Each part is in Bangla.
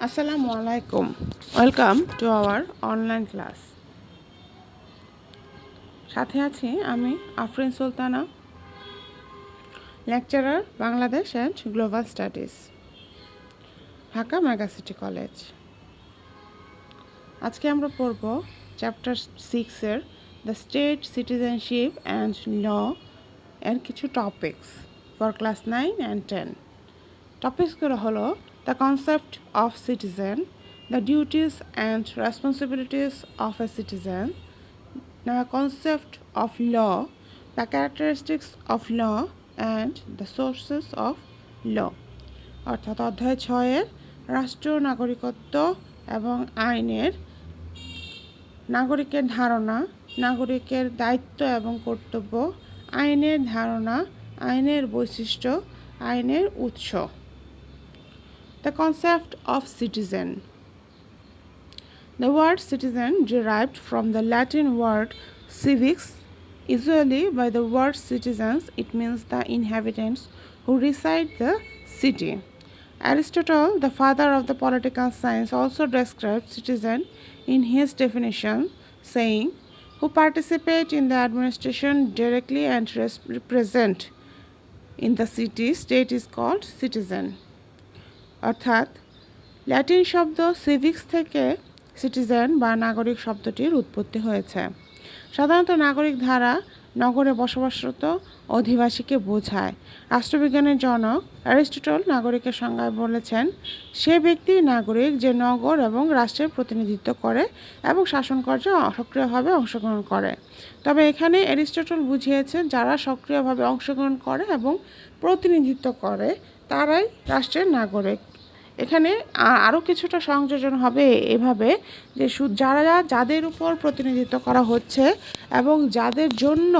Assalamu alaikum. Welcome to our online class. সাথে আছি আমি Afrin Sultana, lecturer Bangladesh and global studies, Dhaka megacity college. আজকে আমরা পড়ব চ্যাপ্টার 6-এর the state citizenship and law এর কিছু টপিকস ফর ক্লাস 9 অ্যান্ড 10। টপিকসগুলো হলো the concept of citizen, the duties and responsibilities of a citizen, the concept of law, the characteristics of law and the sources of law। অর্থাৎ অধ্যায় 6-এর রাষ্ট্র, নাগরিকত্ব এবং আইনের নাগরিকের ধারণা, নাগরিকের দায়িত্ব এবং কর্তব্য, আইনের ধারণা, আইনের বৈশিষ্ট্য, আইনের উৎস। The concept of citizen. The word citizen derived from the Latin word civis. Usually by the word citizens it means the inhabitants who reside the city. Aristotle, the father of the political science, also described citizen in his definition, saying, who participate in the administration directly and represent in the city state is called citizen. অর্থাৎ ল্যাটিন শব্দ সিভিক্স থেকে সিটিজেন বা নাগরিক শব্দটির উৎপত্তি হয়েছে। সাধারণত নাগরিক ধারা নগরে বসবাসরত অধিবাসীকে বোঝায়। রাষ্ট্রবিজ্ঞানের জনক অ্যারিস্টটল নাগরিকের সংজ্ঞায় বলেছেন, সে ব্যক্তি নাগরিক যে নগর এবং রাষ্ট্রের প্রতিনিধিত্ব করে এবং শাসনকার্যে সক্রিয়ভাবে অংশগ্রহণ করে। তবে এখানে অ্যারিস্টটল বুঝিয়েছেন যারা সক্রিয়ভাবে অংশগ্রহণ করে এবং প্রতিনিধিত্ব করে তারাই রাষ্ট্রের নাগরিক। এখানে আরও কিছুটা সংযোজন হবে এভাবে যে যাদের উপর প্রতিনিধিত্ব করা হচ্ছে এবং যাদের জন্য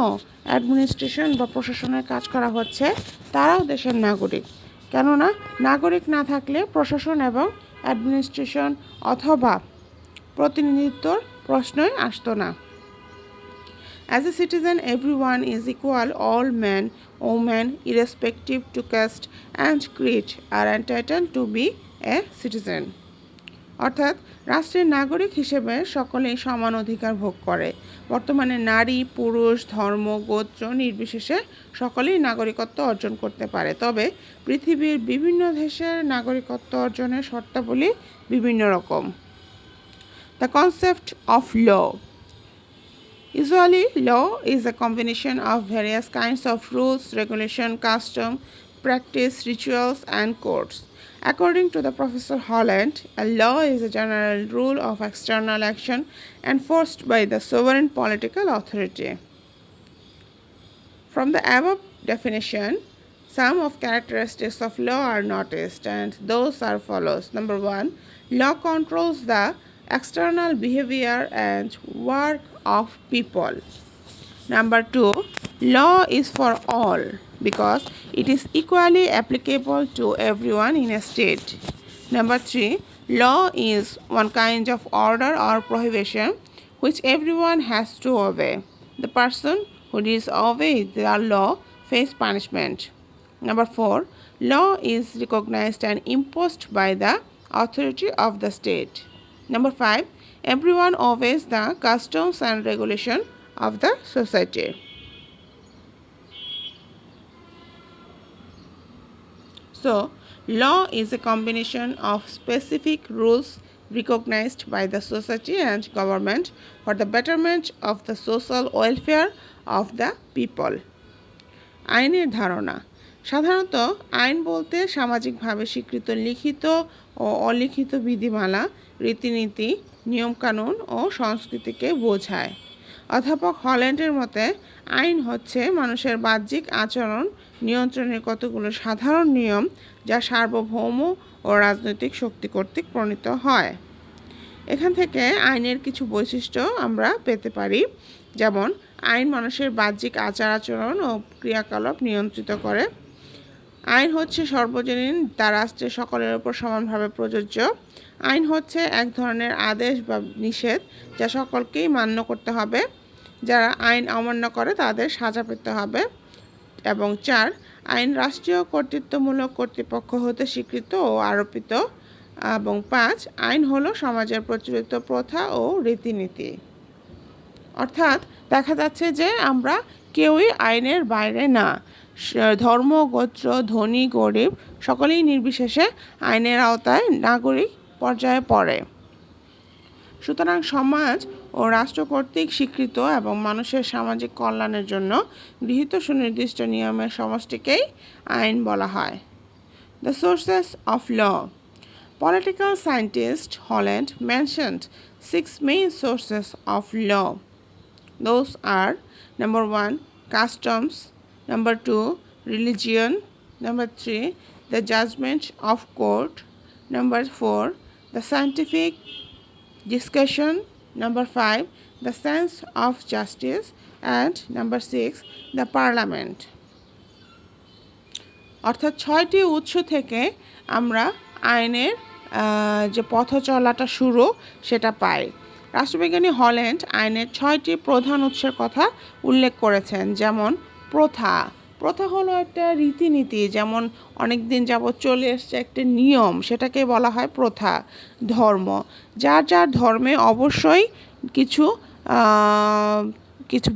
অ্যাডমিনিস্ট্রেশন বা প্রশাসনের কাজ করা হচ্ছে তারাও দেশের নাগরিক। কেননা নাগরিক না থাকলে প্রশাসন এবং অ্যাডমিনিস্ট্রেশন অথবা প্রতিনিধিত্বর প্রশ্নই আসতো না। As a citizen, everyone is equal. All men, women, irrespective to caste and creed, are entitled to be a citizen. অর্থাৎ রাষ্ট্রের নাগরিক হিসেবে সকলেই সমান অধিকার ভোগ করে। বর্তমানে নারী, পুরুষ, ধর্ম, গোত্র নির্বিশেষে সকলেই নাগরিকত্ব অর্জন করতে পারে। তবে পৃথিবীর বিভিন্ন দেশের নাগরিকত্ব অর্জনের শর্তাবলী বিভিন্ন রকম। The concept of law. Usually, law is a combination of various kinds of rules, regulation, custom, practice, rituals, and codes. According to the Professor Holland, a law is a general rule of external action enforced by the sovereign political authority. From the above definition, some of characteristics of law are noticed, and those are follows. Number 1, law controls the external behavior and work of people. Number 2, law is for all because it is equally applicable to everyone in a state. Number 3, law is one kind of order or prohibition which everyone has to obey. The person who disobeys the law faces punishment. Number 4, law is recognized and imposed by the authority of the state. Number 5, everyone obeys the customs and regulation of the society. So, law is a combination of specific rules recognized by the society and government for the betterment of the social welfare of the people. আইনের ধারণা। সাধারণত আইন বলতে সামাজিকভাবে স্বীকৃত লিখিত ও অলিখিত বিধিমালা, রীতিনীতি, নিয়মকানুন ও সংস্কৃতিকে বোঝায়। অধ্যাপক হল্যান্ডের মতে আইন হচ্ছে মানুষের বাহ্যিক আচরণ নিয়ন্ত্রণের কতগুলো সাধারণ নিয়ম যা সার্বভৌম ও রাজনৈতিক শক্তি কর্তৃক প্রণীত হয়। এখান থেকে আইনের কিছু বৈশিষ্ট্য আমরা পেতে পারি, যেমন আইন মানুষের বাহ্যিক আচার আচরণ ও ক্রিয়াকলাপ নিয়ন্ত্রিত করে। আইন হচ্ছে সর্বজনীন, তা রাষ্ট্রের সকলের উপর সমানভাবে প্রযোজ্য। আইন হচ্ছে এক ধরনের আদেশ বা নিষেধ যা সকলকেই মান্য করতে হবে। যারা আইন অমান্য করে তাদের সাজা পেতে হবে। এবং 4, আইন রাষ্ট্রীয় কর্তৃত্বমূলক কর্তৃপক্ষ হতে স্বীকৃত ও আরোপিত এবং 5 আইন হলো সমাজের প্রচলিত প্রথা ও রীতিনীতি। অর্থাৎ দেখা যাচ্ছে যে আমরা কেউই আইনের বাইরে না, ধর্ম, গোত্র, ধনী, গরিব সকলেই নির্বিশেষে আইনের আওতায় নাগরিক পর্যায়ে পড়ে। সুতরাং সমাজ ও রাষ্ট্র কর্তৃক স্বীকৃত এবং মানুষের সামাজিক কল্যাণের জন্য গৃহীত সুনির্দিষ্ট নিয়মের সমষ্টিকেই আইন বলা হয়। The sources of law. Political scientist Holland mentioned 6 main sources of law. Those are: number 1, customs; number 2, religion; number 3, the judgment of court; number 4, the scientific discussion; number 5, the sense of justice; and number 6, the parliament. অর্থাৎ 6টি উৎস থেকে আমরা আইনের যে পথ চলাটা শুরু সেটা পাই। রাষ্ট্রবিজ্ঞানী হল্যান্ড আইনের 6টি প্রধান উৎসের কথা উল্লেখ করেছেন, যেমন প্রথা। প্রথা হলো একটা রীতিনীতি, যেমন অনেক দিন যাবৎ চলে এসছে একটা নিয়ম, সেটাকে বলা হয় প্রথা। ধর্ম, যার যার ধর্মে অবশ্যই কিছু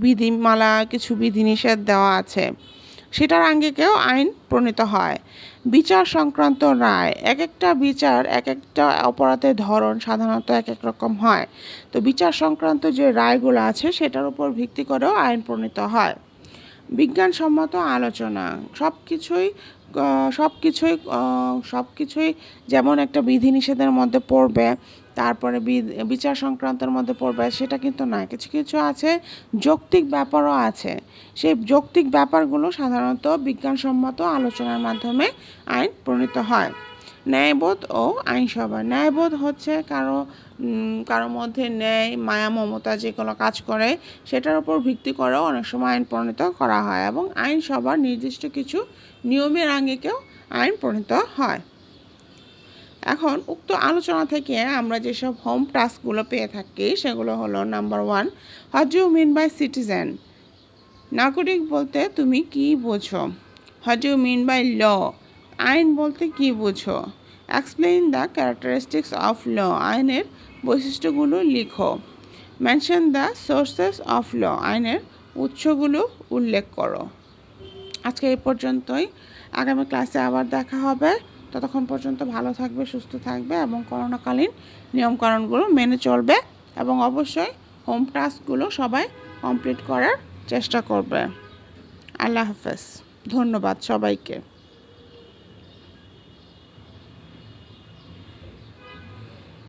বিধিমালা, কিছু বিধিনিষেধ দেওয়া আছে, সেটার আঙ্গিকেও আইন প্রণীত হয়। বিচার সংক্রান্ত রায়, এক একটা বিচার এক একটা অপরাধের ধরন সাধারণত এক এক রকম হয়, তো বিচার সংক্রান্ত যে রায়গুলো আছে সেটার উপর ভিত্তি করেও আইন প্রণীত হয়। বিজ্ঞানসম্মত আলোচনা, সব কিছুই যেমন একটা বিধিনিষেধের মধ্যে পড়বে, তারপরে বিচার সংক্রান্তের মধ্যে পড়বে সেটা কিন্তু নয়। কিছু কিছু আছে যৌক্তিক ব্যাপারও আছে, সেই যৌক্তিক ব্যাপারগুলো সাধারণত বিজ্ঞানসম্মত আলোচনার মাধ্যমে আইন প্রণীত হয়। ন্যায়বোধ ও আইনসভা। ন্যায়বোধ হচ্ছে কারো মধ্যে ন্যায়, মায়া, মমতা যেগুলো কাজ করে সেটার উপর ভিত্তি করেও অনেক সময় আইন প্রণীত করা হয়, এবং আইনসভার নির্দিষ্ট কিছু নিয়মের আঙ্গিকেও আইন প্রণীত হয়। এখন উক্ত আলোচনা থেকে আমরা যেসব হোম টাস্কগুলো পেয়ে থাকি সেগুলো হলো: number 1, what do you mean by citizen? নাগরিক বলতে তুমি কি বোঝো? What do you mean by law? আইন বলতে কি বোঝো? Explain the characteristics of law. আইনের বৈশিষ্ট্যগুলো লিখো। Mention the sources of law. আইনের উৎসগুলো উল্লেখ করো। আজকে এই পর্যন্তই। আগামী ক্লাসে আবার দেখা হবে। ততক্ষণ পর্যন্ত ভালো থাকবে, সুস্থ থাকবে এবং করোনাকালীন নিয়মকানুনগুলো মেনে চলবে, এবং অবশ্যই হোম টাস্কগুলো সবাই কমপ্লিট করার চেষ্টা করবে। আল্লাহ হাফেজ। ধন্যবাদ সবাইকে।